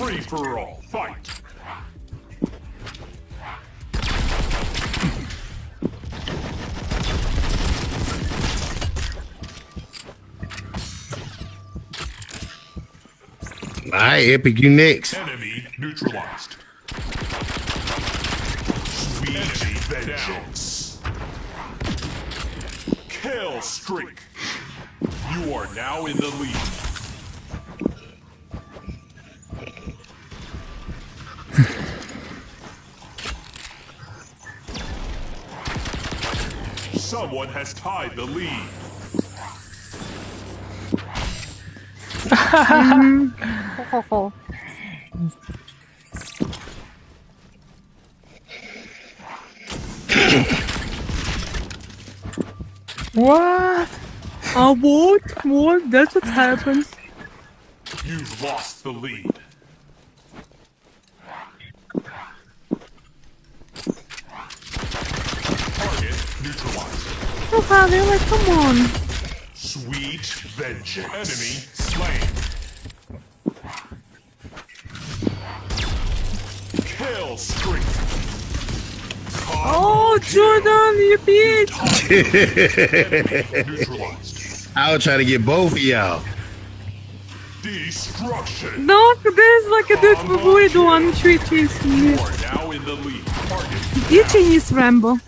Free for all. Fight. All right, Epic, you next. Enemy neutralized. Sweet vengeance. Kill streak. You are now in the lead. Someone has tied the lead. What? What? That's what happens. You've lost the lead. Target neutralized. Oh, Javi, like, come on. Sweet vengeance. Enemy slain. Kill streak. Oh, Jordan, you bitch. Neutralized. I was trying to get both of y'all. Destruction. No, there's like a dude будет one chasing You me. are now in the lead. Target Где Chinese Rambo?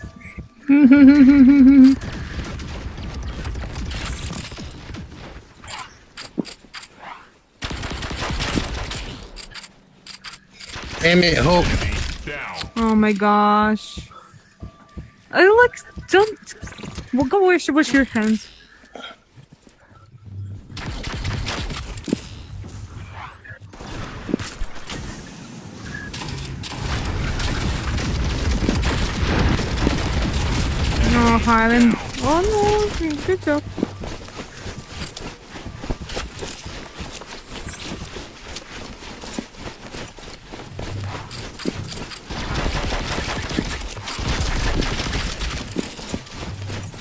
Damn it, Hulk. down. Oh my gosh. I like, don't. We'll go wash your hands. No, Highland. Oh no, good job.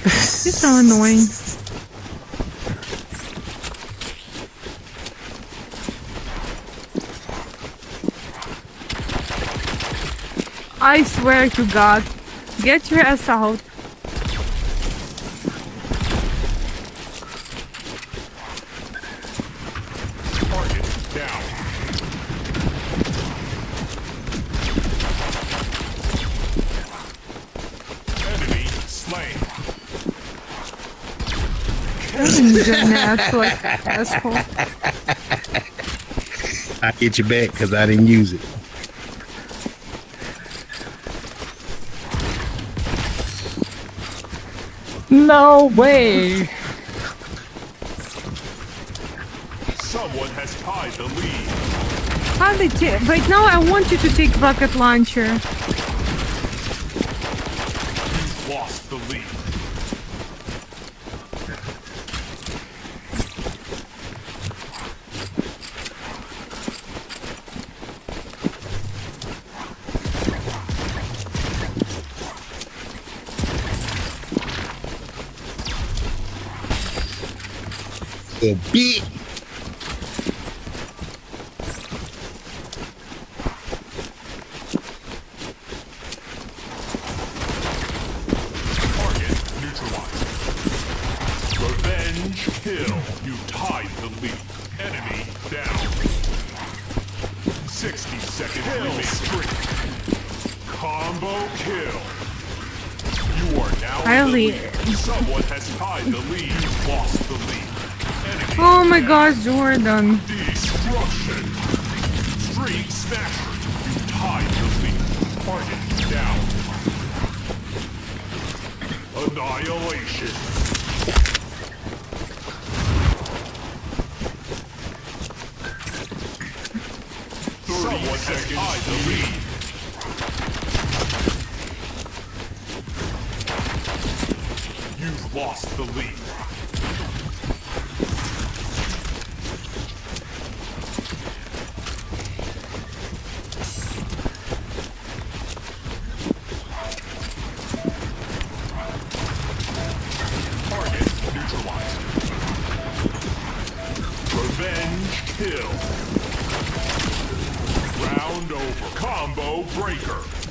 You're so annoying. I swear to God, get your ass out. Target down. Enemy slain. That's like asshole. I get you back because I didn't use it. No way. Someone has tied the lead. How they take? Right now, I want you to take rocket launcher. You've lost the lead. A bit. Target neutralized. Revenge kill. You tied the lead. Enemy down. 60 seconds remaining. Streak. Combo kill. You are now in the Really? lead. Someone has tied the lead. You've lost the lead. Enemy Oh my down. gosh, Jordan. Destruction. Street smasher. You tied the lead. Target down. Annihilation. Someone has tied the lead. You've lost the lead. Target neutralized. Revenge kill. over. Combo breaker.